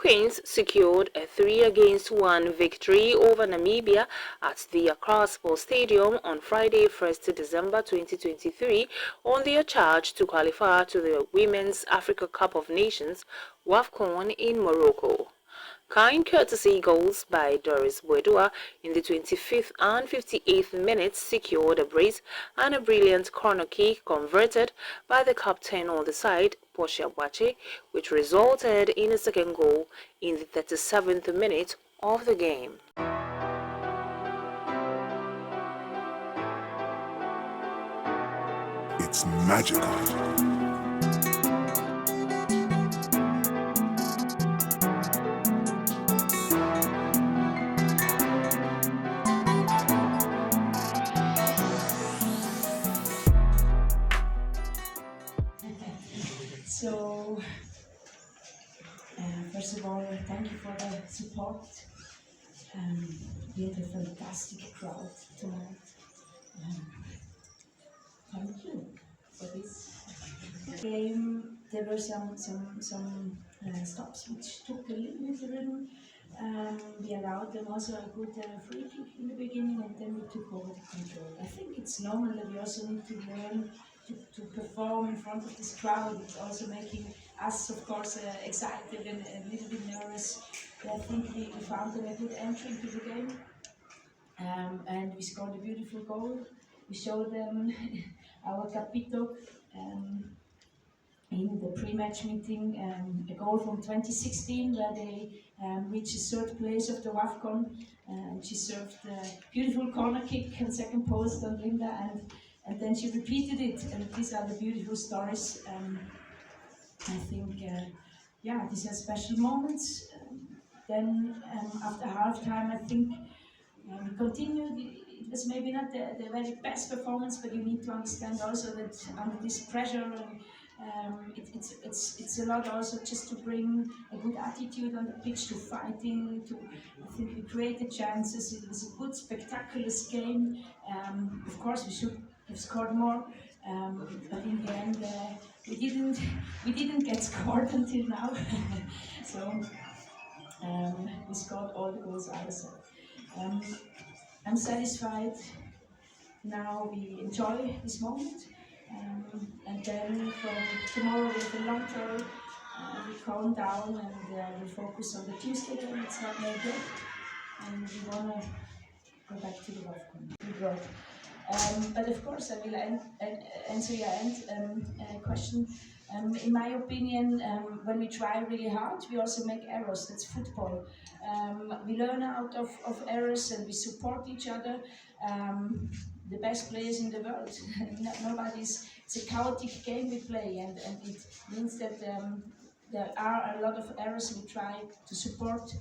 Queens secured a 3-1 victory over Namibia at the Accra Sports Stadium on Friday, 1st December 2023 on their charge to qualify to the Women's Africa Cup of Nations WAFCON in Morocco. Kind courtesy goals by Doris Boedua in the 25th and 58th minutes secured a brace, and a brilliant corner kick converted by the captain on the side, Portia Boache, which resulted in a second goal in the 37th minute of the game. It's magical. So, first of all, thank you for the support. We had a fantastic crowd tonight. Thank you for this game. There were some stops which took a little bit of rhythm. We allowed them also a good free kick in the beginning, and then we took over the control. I think it's normal that we also need to learn to perform in front of this crowd. It's also making us, of course, excited and a little bit nervous. But I think we found a good entry into the game, and we scored a beautiful goal. We showed them our capito in the pre-match meeting, a goal from 2016 where they reached the third place of the WAFCON. She served a beautiful corner kick and second post on Linda, and then she repeated it, and these are the beautiful stories. I think, these are special moments. Then after halftime, I think we continued. It was maybe not the very best performance, but you need to understand also that under this pressure, it's a lot also just to bring a good attitude on the pitch, to fighting. I think we created chances. It was a good, spectacular game. Of course, we should have scored more, but in the end, we didn't get scored until now. So we scored all the goals ourselves. I'm satisfied. Now we enjoy this moment, and then from tomorrow with the long term, we calm down and we focus on the Tuesday game. It's not made yet, and we want to go back to the WAFCON. But of course, I will answer your question. In my opinion, when we try really hard, we also make errors. That's football. We learn out of errors and we support each other. The best players in the world. It's a chaotic game we play, and it means that there are a lot of errors we try to support.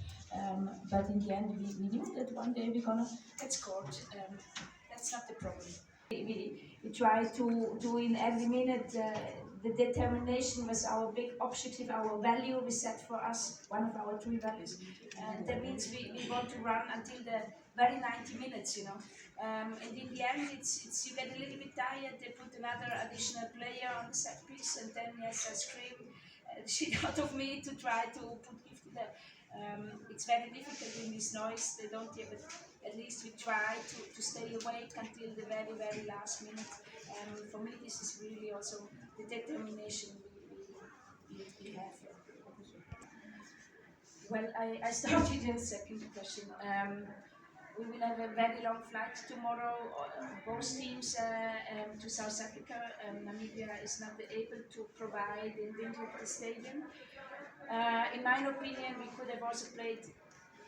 But in the end, we knew that one day we're gonna get scored. That's not the problem. We try to in every minute. The determination was our big objective, our value we set for us, one of our 3 values. That means we want to run until the very 90 minutes, and in the end, it's you get a little bit tired. They put another additional player on the set piece, and then I scream shit out of me to try to put gift to them. It's very difficult in this noise. They don't hear, but at least we try to stay awake until the very, very last minute. For me, this is really also the determination we have. Well, I start with the second question. We will have a very long flight tomorrow, both teams to South Africa. Namibia is not able to provide in the stadium. In my opinion, we could have also played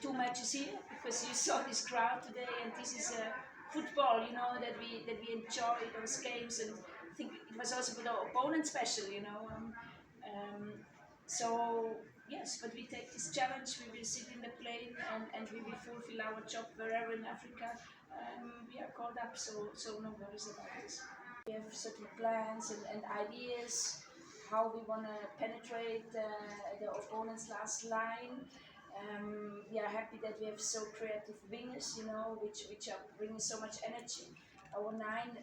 2 matches here, because you saw this crowd today, and this is football, that we enjoy those games, and I think it was also for the opponent special, So yes, but we take this challenge. We will sit in the plane and we will fulfill our job wherever in Africa we are called up. So no worries about this. We have certain plans and ideas how we want to penetrate the opponent's last line. We are happy that we have so creative wingers, which are bringing so much energy. Our 9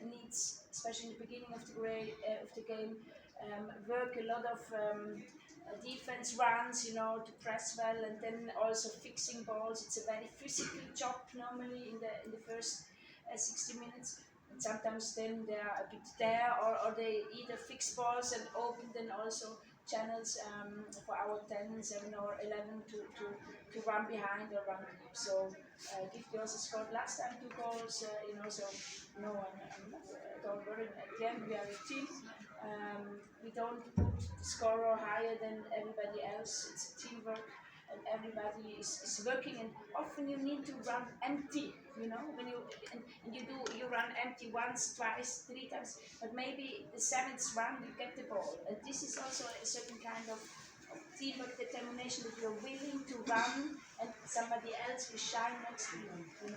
needs, especially in the beginning of the game, work a lot of defense runs, to press well, and then also fixing balls. It's a very physical job normally in the first 60 minutes. And sometimes then they are a bit there, or they either fix balls and open then also channels for our 10, 7 or 11 to run behind or run deep. So Gifty also scored last time 2 goals, so no, I'm not, don't worry. At the end we are a team. We don't put the scorer higher than everybody else. It's a teamwork, and everybody is working. And often you need to run empty. When you run empty once, twice, 3 times. But maybe the seventh run you get the ball, and this is also a certain kind of teamwork, determination that you're willing to run, and somebody else will shine next to you.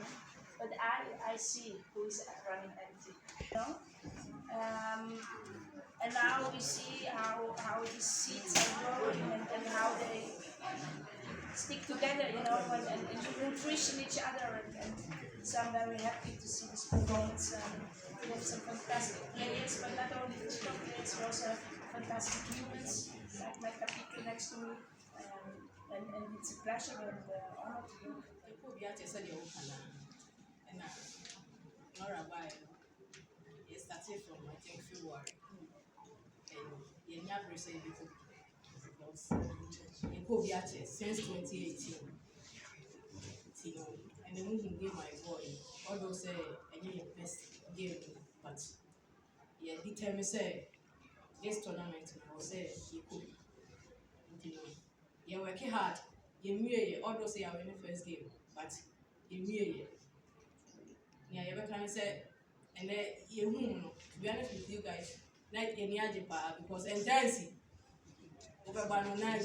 But I see who is running empty. And now we see how these seeds are growing, and how they stick together, and nutrition each other. And so I'm very happy to see this performance. We have some fantastic players, but not only football players, we also have fantastic humans, like my Capito next to me. And it's a pleasure and honor to you. It started from, I think, February. And you never say before, because in COVID since 2018. And the movie gave my boy, although say I need the best game, but yeah, the time I say this tournament, I will say you could, you're working hard. You although say I win the first game, but you yeah, you can say, and then you to be honest with you guys, like in Yajipa, because entirely over Banana,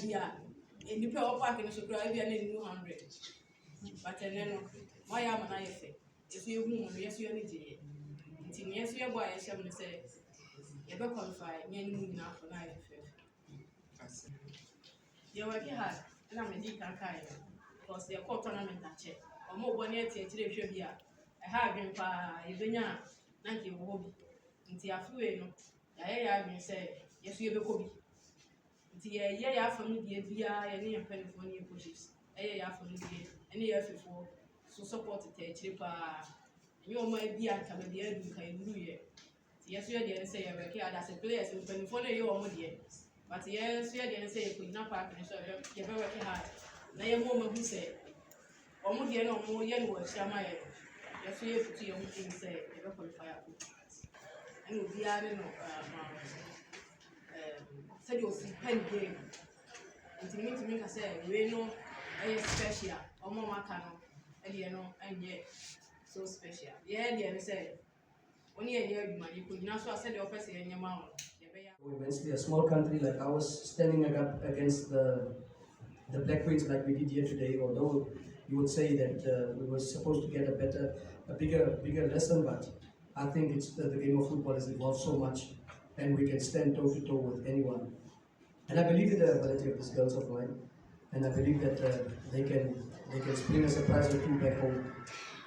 and you pay all park in the super, I be a 200. But then, why am I say? If you yes, you need it. Yes, you are boy, I shall say, you ever qualify, you now for 95. You're working hard, and I'm a deep and kind, because they're called tournament at check. Or more 1 year to be I have been by Vina, 90 hobby. Until I flew, I have been say, yes, you have a hobby. Until a year from the via any penny for new pushes. A year from the any year before, so support it, cheaper. You might be at Canadian, you can do it. Yes, you didn't say a record as a player, so when you follow your own year. But yes, you didn't say you could not park and so you're very hard. Now, your woman who said, almost the end of more young words, Shamaya. Yes, you have to your own thing, say, you don't qualify. And you'll be adding, said you'll see pen game. And to make us say, we know a special, or more macano, and yet so special. Yeah, the say, when you hear you could not so said your person in your mouth. Immensely, a small country like ours standing up against the Black Queens like we did here today, although you would say that we were supposed to get a bigger lesson, but I think it's the game of football has evolved so much, and we can stand toe to toe with anyone. And I believe in the ability of these girls of mine, and I believe that they can bring us a prize or two back home,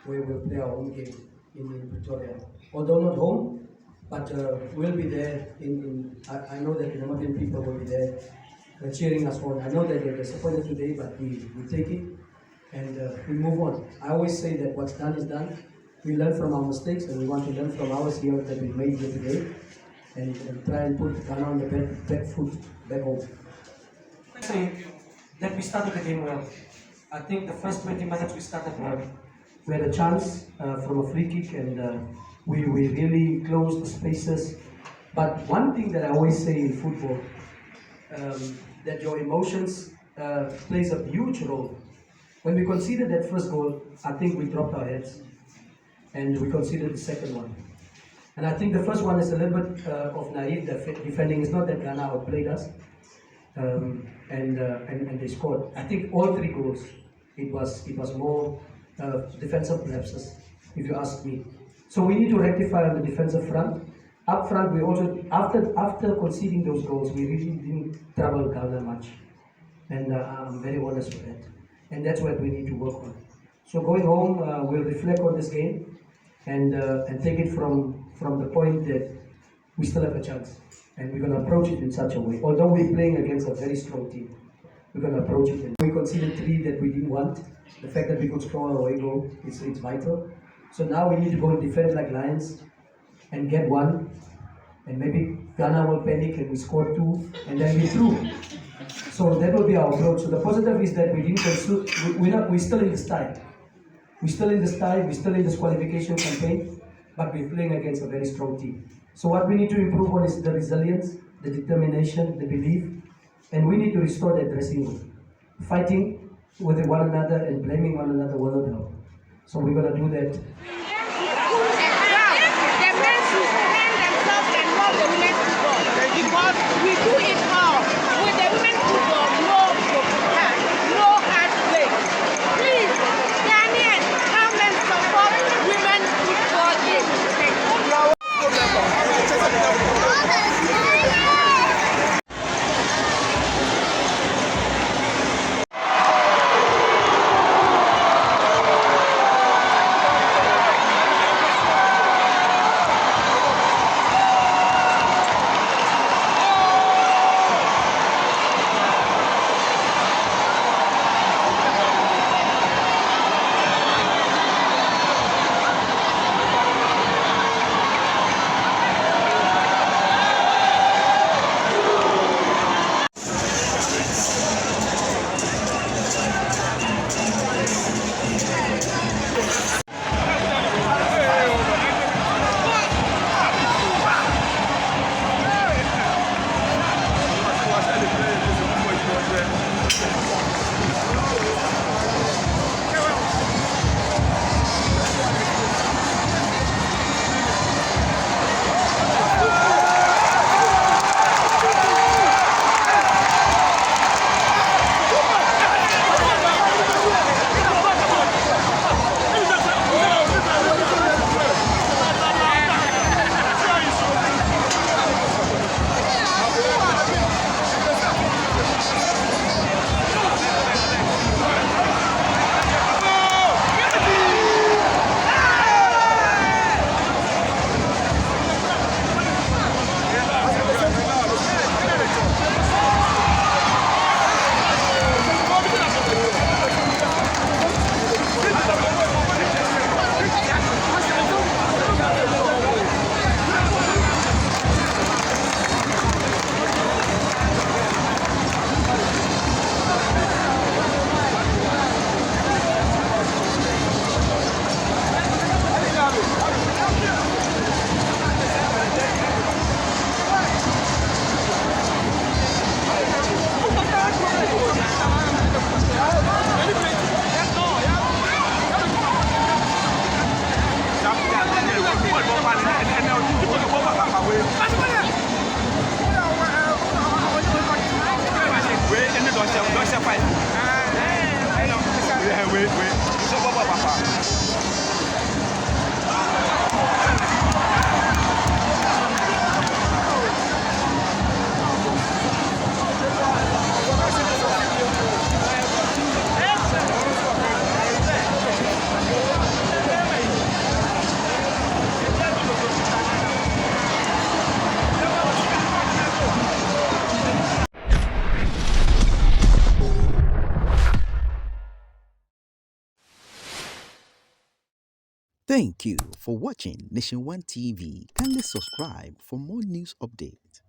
where we'll play our home game in Pretoria. Although not home, but we'll be there. I know that the Namibian people will be there cheering us on. I know that they're disappointed today, but we take it and we move on. I always say that what's done is done. We learn from our mistakes, and we want to learn from ours here that we made here today, and try and put Ghana on the back foot back home. I say that we started the game well. I think the first 20 minutes we started well. We had a chance from a free kick, and we really closed the spaces. But one thing that I always say in football, that your emotions plays a huge role. When we conceded that first goal, I think we dropped our heads, and we conceded the second one. And I think the first one is a little bit of naive defending. It's not that Ghana outplayed us, and they scored. I think all 3 goals, it was more defensive lapses, if you ask me. So we need to rectify on the defensive front. Up front, we also after conceding those goals, we really didn't trouble Ghana much, and I'm very honest with that. And that's what we need to work on. So going home, we'll reflect on this game and take it from the point that we still have a chance. And we're going to approach it in such a way. Although we're playing against a very strong team, we're going to approach it. We conceded 3 that we didn't want. The fact that we could score an away goal is it's vital. So now we need to go and defend like lions and get 1. And maybe Ghana will panic and we score 2 and then we're through. So that will be our approach. So the positive is that we didn't we're still in the style. We're still in the style, we're still in this qualification campaign, but we're playing against a very strong team. So what we need to improve on is the resilience, the determination, the belief, and we need to restore that dressing room. Fighting with one another and blaming one another will not help. So we're going to do that. The men should stand themselves and love the women's football because we do it all. With the women's football, no hard, no hard play. Please, Ghanaians, come and support women's football game. Thank you for watching Nation One TV. Kindly subscribe for more news updates.